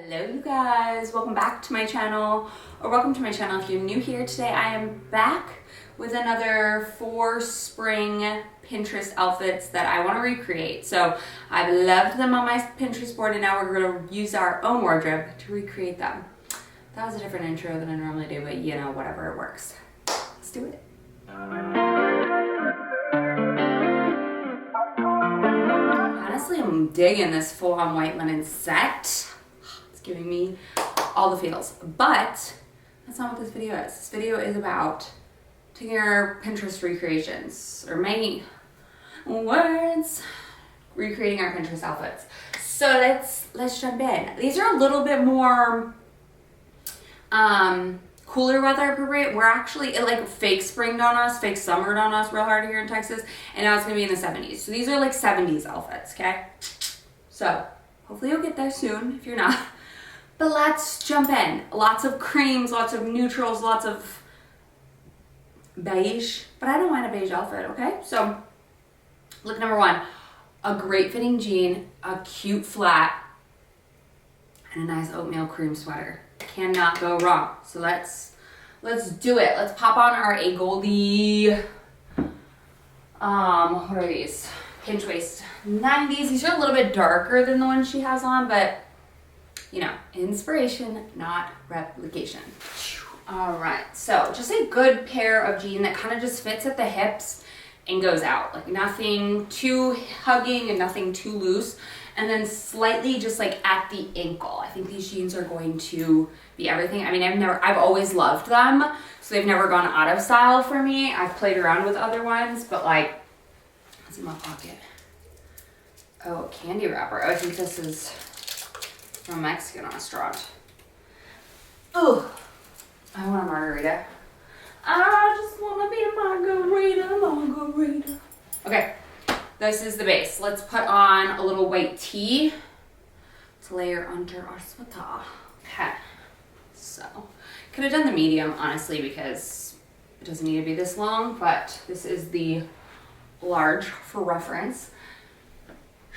Hello you guys, welcome back to my channel, or welcome to my channel if you're new here. Today I am back with another 4 spring Pinterest outfits that I want to recreate. So I've loved them on my Pinterest board and now we're going to use our own wardrobe to recreate them. That was a different intro than I normally do, but you know, whatever, it works. Let's do it. Honestly, I'm digging this full-on white linen set. It's giving me all the feels, but that's not what this video is. This video is about taking our Pinterest recreations, or my words, recreating our Pinterest outfits. So let's jump in. These are a little bit more cooler weather appropriate. We're actually, it like fake springed on us, fake summered on us real hard here in Texas, and now it's gonna be in the 70s. So these are like 70s outfits, okay? So hopefully you'll get there soon if you're not. But let's jump in. Lots of creams, lots of neutrals, lots of beige, but I don't mind a beige outfit, okay? So look, number 1, a great fitting jean, a cute flat, and a nice oatmeal cream sweater. Cannot go wrong. So let's do it. Let's pop on our A Goldie, what are these? Pinch waist 90s. These are a little bit darker than the ones she has on, but you know, inspiration, not replication. All right, so just a good pair of jeans that kind of just fits at the hips and goes out. Like nothing too hugging and nothing too loose. And then slightly just like at the ankle. I think these jeans are going to be everything. I mean, I've always loved them, so they've never gone out of style for me. I've played around with other ones, but like, what's in my pocket? Oh, candy wrapper. Oh, I think this is from a Mexican restaurant. Oh, I want a margarita. I just want to be a margarita. Okay. This is the base. Let's put on a little white tee to layer under our sweater. Okay. So, could have done the medium, honestly, because it doesn't need to be this long, but this is the large for reference.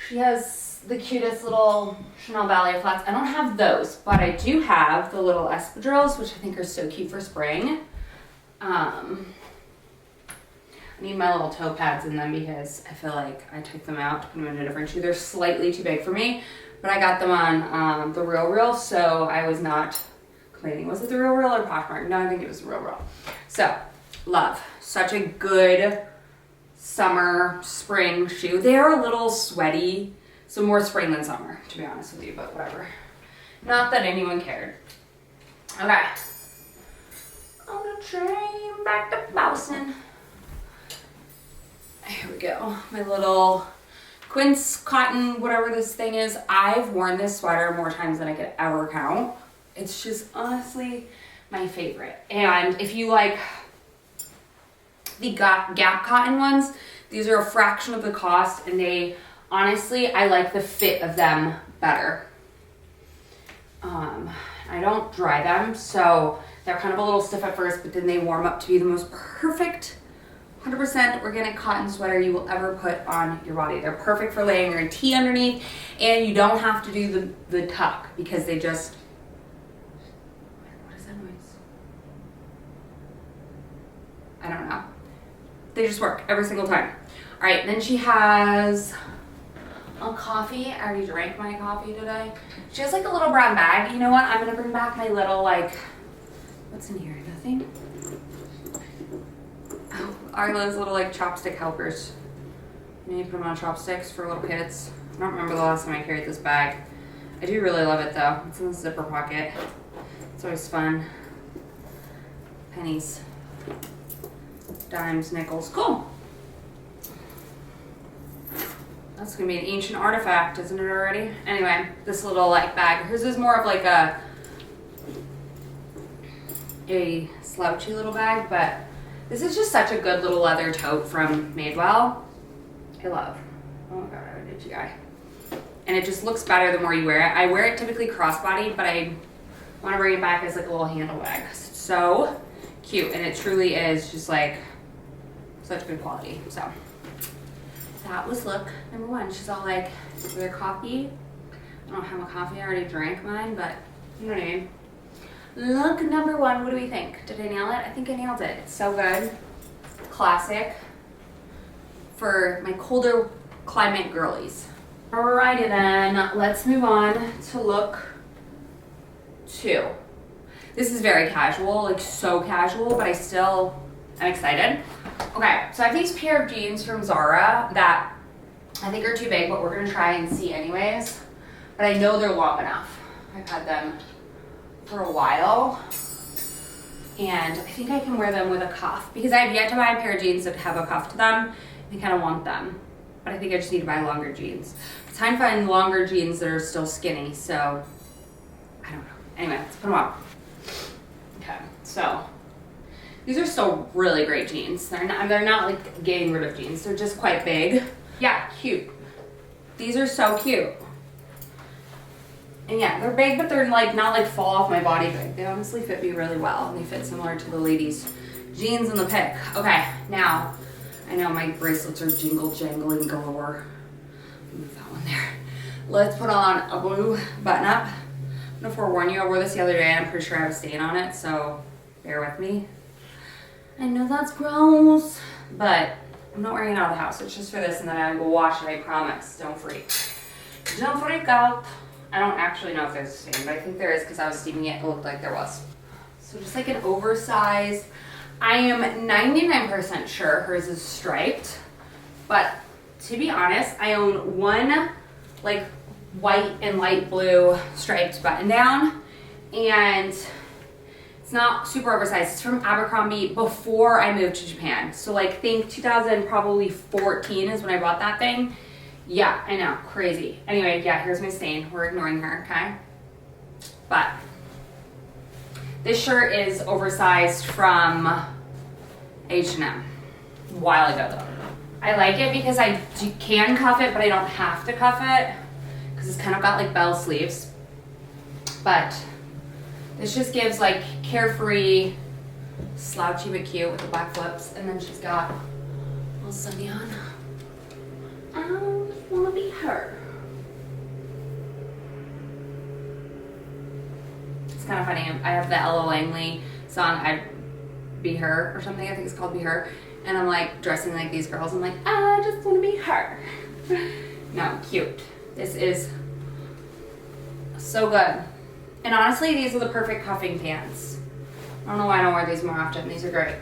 She has the cutest little Chanel ballet flats. I don't have those, but I do have the little espadrilles, which I think are so cute for spring. I need my little toe pads in them because I feel like I took them out to put them in a different shoe. They're slightly too big for me, but I got them on the Real, so I was not complaining. Was it the Real or Poshmark? No, I think it was the Real. So, love. Such a good summer, spring shoe. They are a little sweaty, so more spring than summer, to be honest with you, but whatever. Not that anyone cared. Okay. On the train back to Boston. Here we go. My little quince cotton, whatever this thing is. I've worn this sweater more times than I could ever count. It's just honestly my favorite. And if you like the Gap cotton ones, these are a fraction of the cost, and they honestly, I like the fit of them better. I don't dry them, so they're kind of a little stiff at first, but then they warm up to be the most perfect 100% organic cotton sweater you will ever put on your body. They're perfect for laying your tee underneath, and you don't have to do the tuck because they just, what is that noise? I don't know. They just work every single time. All right, then she has a coffee. I already drank my coffee today. She has like a little brown bag. You know what? I'm gonna bring back my little like, what's in here? Nothing? Are those little like chopstick helpers. You need to put them on chopsticks for little kids. I don't remember the last time I carried this bag. I do really love it though. It's in the zipper pocket. It's always fun. Pennies, dimes, nickels. Cool. That's gonna be an ancient artifact, isn't it already? Anyway, this little like bag. Hers is more of like a slouchy little bag, but this is just such a good little leather tote from Madewell. I love. Oh my god, I'm a Gucci guy. And it just looks better the more you wear it. I wear it typically crossbody, but I want to bring it back as like a little handle bag. It's so cute, and it truly is just like such good quality. So that was look number 1. She's all like, with her coffee, I don't have a coffee, I already drank mine, but you know what I mean. Look number 1, what do we think? Did I nail it? I think I nailed it. It's so good. Classic for my colder climate girlies. Alrighty then, let's move on to look 2. This is very casual, like so casual, but I still am excited. Okay, so I have these pair of jeans from Zara that I think are too big, but we're gonna try and see anyways. But I know they're long enough. I've had them for a while, and I think I can wear them with a cuff because I have yet to buy a pair of jeans that have a cuff to them. I kind of want them, but I think I just need to buy longer jeans. It's time to find longer jeans that are still skinny, so I don't know. Anyway, let's put them on. Okay, so these are still really great jeans. They're not like getting rid of jeans. They're just quite big. Yeah, cute. These are so cute. And yeah, they're big, but they're like not like fall off my body big. They honestly fit me really well, and they fit similar to the ladies' jeans in the pic. Okay, now I know my bracelets are jingle jangling galore. Move that one there. Let's put on a blue button up. I'm gonna forewarn you, I wore this the other day and I'm pretty sure I have a stain on it, so bear with me. I know that's gross, but I'm not wearing it out of the house. It's just for this, and then I will wash it, I promise. Don't freak. Don't freak out. I don't actually know if there's a stain, but I think there is because I was steaming it. It looked like there was. So just like an oversized, I am 99% sure hers is striped, but to be honest, I own one like white and light blue striped button down, and it's not super oversized. It's from Abercrombie before I moved to Japan. So like think 2014 is when I bought that thing. Yeah, I know, crazy. Anyway, yeah, here's my stain. We're ignoring her, okay? But this shirt is oversized from H&M a while ago though. I like it because I can cuff it, but I don't have to cuff it because it's kind of got like bell sleeves. But this just gives like carefree, slouchy but cute with the black flips, and then she's got a little sunny on. I just wanna be her. It's kind of funny. I have the Ella Langley song, I'd Be Her or something. I think it's called Be Her. And I'm like dressing like these girls. I'm like, I just wanna be her. No, cute. This is so good. And honestly, these are the perfect cuffing pants. I don't know why I don't wear these more often. These are great.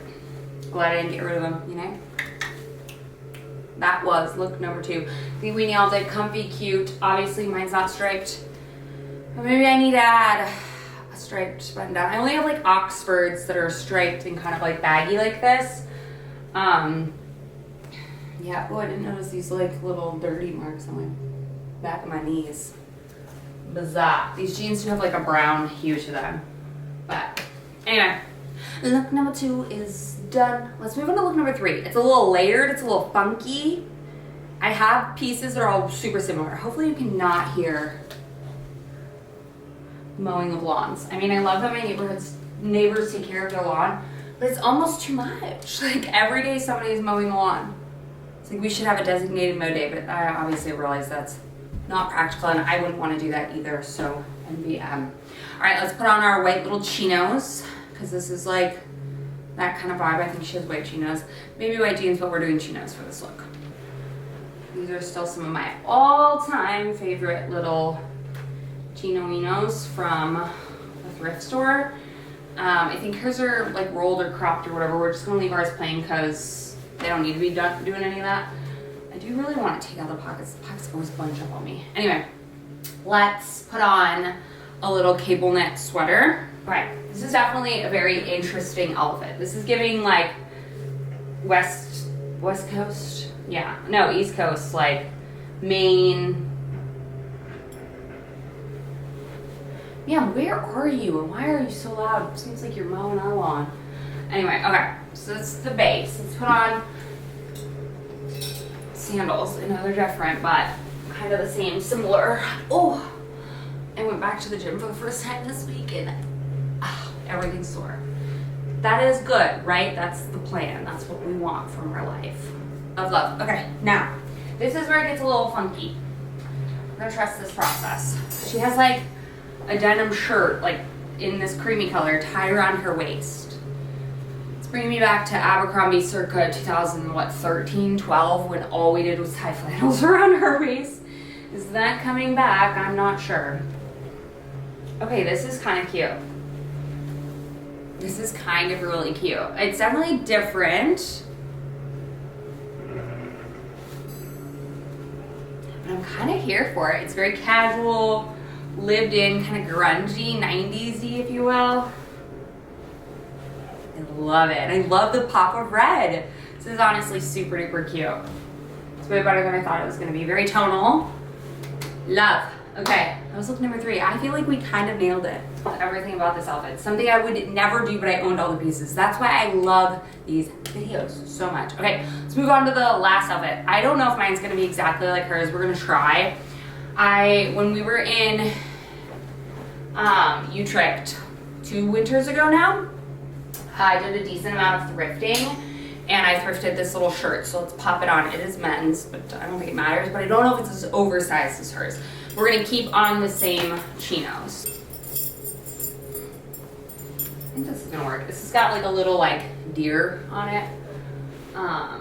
Glad I didn't get rid of them, you know? That was look number 2. I think we nailed it. Comfy, cute. Obviously, mine's not striped. But maybe I need to add a striped button down. I only have like Oxfords that are striped and kind of like baggy like this. Yeah, oh, I didn't notice these like little dirty marks on my back of my knees. Bizarre. These jeans do have like a brown hue to them. But anyway, look number 2 is done. Let's move on to look number 3. It's a little layered, it's a little funky. I have pieces that are all super similar. Hopefully you cannot hear mowing of lawns. I mean, I love that my neighbors take care of their lawn, but it's almost too much. Like every day somebody's mowing the lawn. It's like we should have a designated mow day, but I obviously realize that's not practical and I wouldn't want to do that either, so NBM. All right, let's put on our white little chinos because this is like that kind of vibe. I think she has white chinos. Maybe white jeans, but we're doing chinos for this look. These are still some of my all-time favorite little chino-inos from a thrift store. I think hers are like rolled or cropped or whatever. We're just gonna leave ours plain because they don't need to be doing any of that. I do really want to take out the pockets. The pockets always bunch up on me. Anyway, let's put on a little cable knit sweater. All right, this is definitely a very interesting outfit. This is giving like West Coast? Yeah, no, East Coast, like Maine. Yeah, where are you and why are you so loud? It seems like you're mowing our lawn. Anyway, okay, so that's the base. Let's put on sandals. I know they're different, but kind of the same, similar. Oh, I went back to the gym for the first time this week and everything's sore. That is good, right? That's the plan. That's what we want from our life. Love, love. Okay, now, this is where it gets a little funky. I'm gonna trust this process. She has like a denim shirt, like in this creamy color, tied around her waist. It's bringing me back to Abercrombie circa 2013, 12, when all we did was tie flannels around her waist. Is that coming back? I'm not sure. Okay, this is kind of cute. This is kind of really cute. It's definitely different. But I'm kind of here for it. It's very casual, lived in, kind of grungy, 90s-y, if you will. I love it. I love the pop of red. This is honestly super duper cute. It's way better than I thought it was going to be. Very tonal. Love. Okay, that was look number 3. I feel like we kind of nailed it. Everything about this outfit. Something I would never do, but I owned all the pieces. That's why I love these videos so much. Okay, let's move on to the last outfit. I don't know if mine's gonna be exactly like hers. We're gonna try. When we were in Utrecht 2 winters ago now, I did a decent amount of thrifting, and I thrifted this little shirt, so let's pop it on. It is men's, but I don't think it matters, but I don't know if it's as oversized as hers. We're gonna keep on the same chinos. I think this is gonna work. This has got like a little like deer on it. I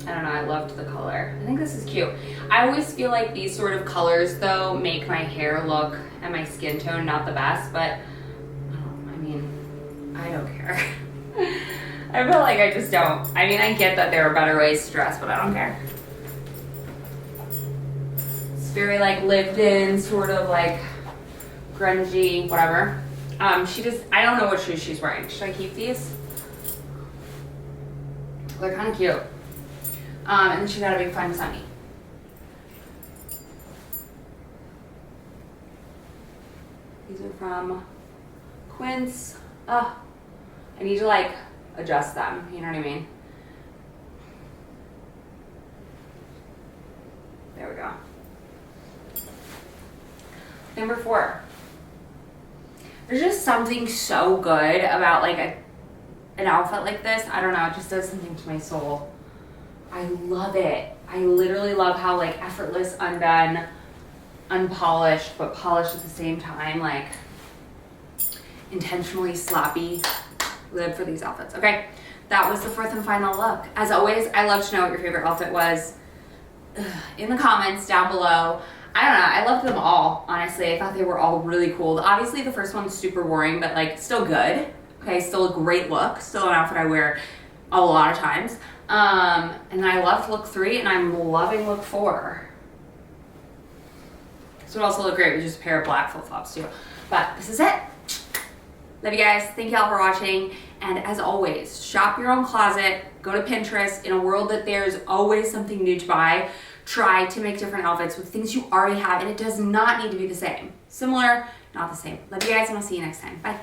don't know, I loved the color. I think this is cute. I always feel like these sort of colors though make my hair look and my skin tone not the best, but I mean, I don't care. I feel like I just don't. I mean, I get that there are better ways to dress, but I don't care. It's very like lived in, sort of like grungy, whatever. I don't know what shoes she's wearing. Should I keep these? They're kind of cute. And then she got a big fun sunny. These are from Quince. Oh, I need to like adjust them, you know what I mean? There we go. Number 4. There's just something so good about like an outfit like this. I don't know, it just does something to my soul. I love it. I literally love how like effortless, undone, unpolished, but polished at the same time, like intentionally sloppy. Live for these outfits. Okay, that was the 4th and final look. As always, I love to know what your favorite outfit was in the comments down below. I don't know, I loved them all, honestly. I thought they were all really cool. Obviously, the first one's super boring, but like still good. Okay, still a great look. Still an outfit I wear a lot of times. And I loved look 3, and I'm loving look 4. This would also look great with just a pair of black flip-flops too. But this is it. Love you guys. Thank you all for watching. And as always, shop your own closet. Go to Pinterest. In a world that there's always something new to buy, try to make different outfits with things you already have. And it does not need to be the same. Similar, not the same. Love you guys, and I'll see you next time. Bye.